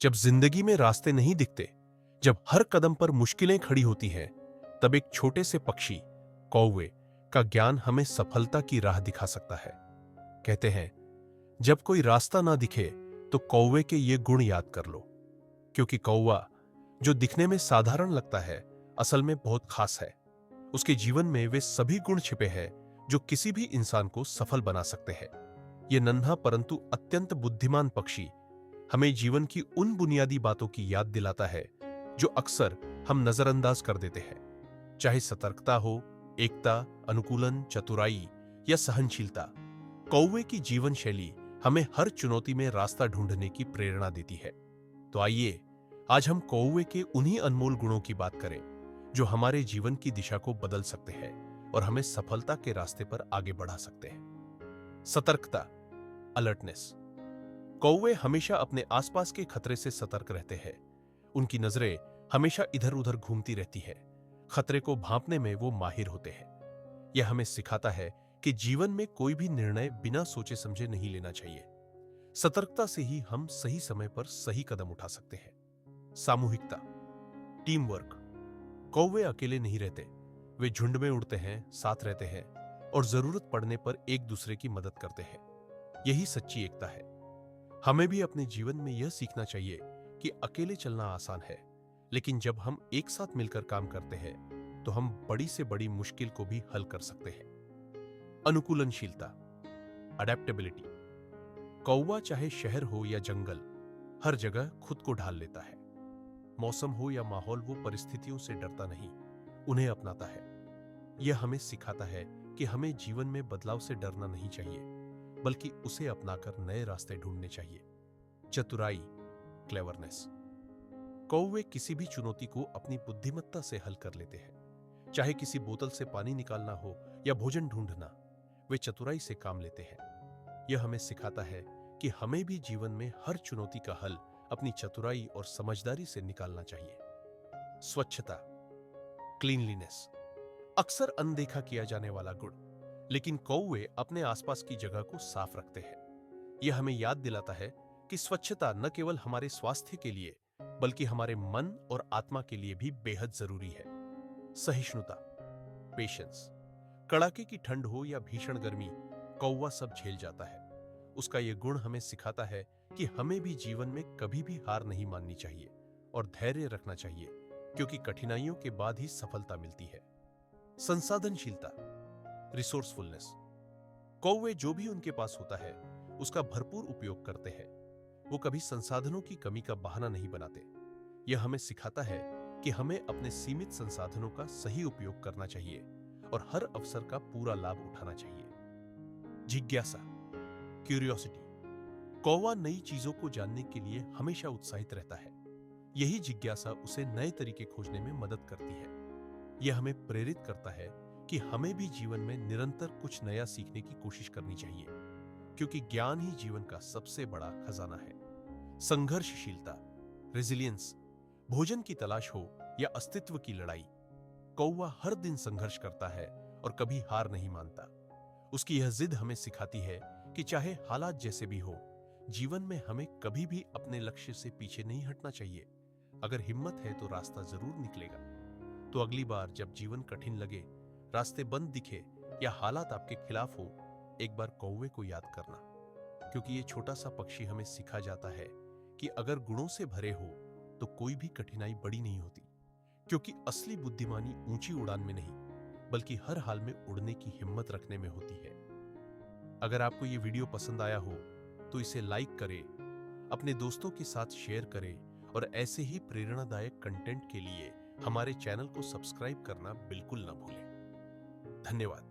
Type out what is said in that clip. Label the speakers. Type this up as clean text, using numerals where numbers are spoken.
Speaker 1: जब जिंदगी में रास्ते नहीं दिखते, जब हर कदम पर मुश्किलें खड़ी होती हैं, तब एक छोटे से पक्षी कौवे का ज्ञान हमें सफलता की राह दिखा सकता है। कहते हैं, जब कोई रास्ता ना दिखे तो कौवे के ये गुण याद कर लो, क्योंकि कौवा जो दिखने में साधारण लगता है, असल में बहुत खास है। उसके जीवन में वे सभी गुण छिपे हैं जो किसी भी इंसान को सफल बना सकते हैं। ये नन्हा परंतु अत्यंत बुद्धिमान पक्षी हमें जीवन की उन बुनियादी बातों की याद दिलाता है जो अक्सर हम नजरअंदाज कर देते हैं। चाहे सतर्कता हो, एकता, अनुकूलन, चतुराई या सहनशीलता, कौवे की जीवन शैली हमें हर चुनौती में रास्ता ढूंढने की प्रेरणा देती है। तो आइए आज हम कौवे के उन्हीं अनमोल गुणों की बात करें जो हमारे जीवन की दिशा को बदल सकते हैं और हमें सफलता के रास्ते पर आगे बढ़ा सकते हैं। सतर्कता, अलर्टनेस। कौवे हमेशा अपने आसपास के खतरे से सतर्क रहते हैं। उनकी नजरें हमेशा इधर उधर घूमती रहती है। खतरे को भांपने में वो माहिर होते हैं। यह हमें सिखाता है कि जीवन में कोई भी निर्णय बिना सोचे समझे नहीं लेना चाहिए। सतर्कता से ही हम सही समय पर सही कदम उठा सकते हैं। सामूहिकता, टीम वर्क। कौवे अकेले नहीं रहते, वे झुंड में उड़ते हैं, साथ रहते हैं और जरूरत पड़ने पर एक दूसरे की मदद करते हैं। यही सच्ची एकता है। हमें भी अपने जीवन में यह सीखना चाहिए कि अकेले चलना आसान है, लेकिन जब हम एक साथ मिलकर काम करते हैं तो हम बड़ी से बड़ी मुश्किल को भी हल कर सकते हैं। अनुकूलनशीलता, अडेप्टेबिलिटी। कौवा चाहे शहर हो या जंगल, हर जगह खुद को ढाल लेता है। मौसम हो या माहौल, वो परिस्थितियों से डरता नहीं, उन्हें अपनाता है। यह हमें सिखाता है कि हमें जीवन में बदलाव से डरना नहीं चाहिए, बल्कि उसे अपनाकर नए रास्ते ढूंढने चाहिए। चतुराई, क्लेवरनेस। कौवे किसी भी चुनौती को अपनी बुद्धिमत्ता से हल कर लेते हैं। चाहे किसी बोतल से पानी निकालना हो या भोजन ढूंढना, वे चतुराई से काम लेते हैं। यह हमें सिखाता है कि हमें भी जीवन में हर चुनौती का हल अपनी चतुराई और समझदारी से निकालना चाहिए। स्वच्छता, क्लीनलीनेस। अक्सर अनदेखा किया जाने वाला गुण, लेकिन कौवे अपने आसपास की जगह को साफ रखते हैं। यह हमें याद दिलाता है कि स्वच्छता न केवल हमारे स्वास्थ्य के लिए, बल्कि हमारे मन और आत्मा के लिए भी बेहद जरूरी है। सहिष्णुता, पेशेंस। कड़ाके की ठंड हो या भीषण गर्मी, कौवा सब झेल जाता है। उसका यह गुण हमें सिखाता है कि हमें भी जीवन में कभी भी हार नहीं माननी चाहिए और धैर्य रखना चाहिए, क्योंकि कठिनाइयों के बाद ही सफलता मिलती है। संसाधनशीलता, रिसोर्सफुलनेस। कौवे जो भी उनके पास होता है उसका भरपूर उपयोग करते हैं। वो कभी संसाधनों की कमी का बहाना नहीं बनाते। यह हमें सिखाता है कि हमें अपने सीमित संसाधनों का सही उपयोग करना चाहिए और हर अवसर का पूरा लाभ उठाना चाहिए। जिज्ञासा, क्यूरियोसिटी। कौवा नई चीजों को जानने के लिए हमेशा उत्साहित रहता है। यही जिज्ञासा उसे नए तरीके खोजने में मदद करती है। यह हमें प्रेरित करता है कि हमें भी जीवन में निरंतर कुछ नया सीखने की कोशिश करनी चाहिए, क्योंकि ज्ञान ही जीवन का सबसे बड़ा खजाना है। संघर्षशीलता, रेजिलियंस। भोजन की तलाश हो या अस्तित्व की लड़ाई, कौवा हर दिन संघर्ष करता है और कभी हार नहीं मानता। उसकी यह जिद हमें सिखाती है कि चाहे हालात जैसे भी हो, जीवन में हमें कभी भी अपने लक्ष्य से पीछे नहीं हटना चाहिए। अगर हिम्मत है तो रास्ता जरूर निकलेगा। तो अगली बार जब जीवन कठिन लगे, रास्ते बंद दिखे या हालात आपके खिलाफ हो, एक बार कौवे को याद करना, क्योंकि ये छोटा सा पक्षी हमें सिखा जाता है कि अगर गुणों से भरे हो तो कोई भी कठिनाई बड़ी नहीं होती, क्योंकि असली बुद्धिमानी ऊंची उड़ान में नहीं, बल्कि हर हाल में उड़ने की हिम्मत रखने में होती है। अगर आपको ये वीडियो पसंद आया हो तो इसे लाइक करें, अपने दोस्तों के साथ शेयर करें और ऐसे ही प्रेरणादायक कंटेंट के लिए हमारे चैनल को सब्सक्राइब करना बिल्कुल न भूलें। धन्यवाद।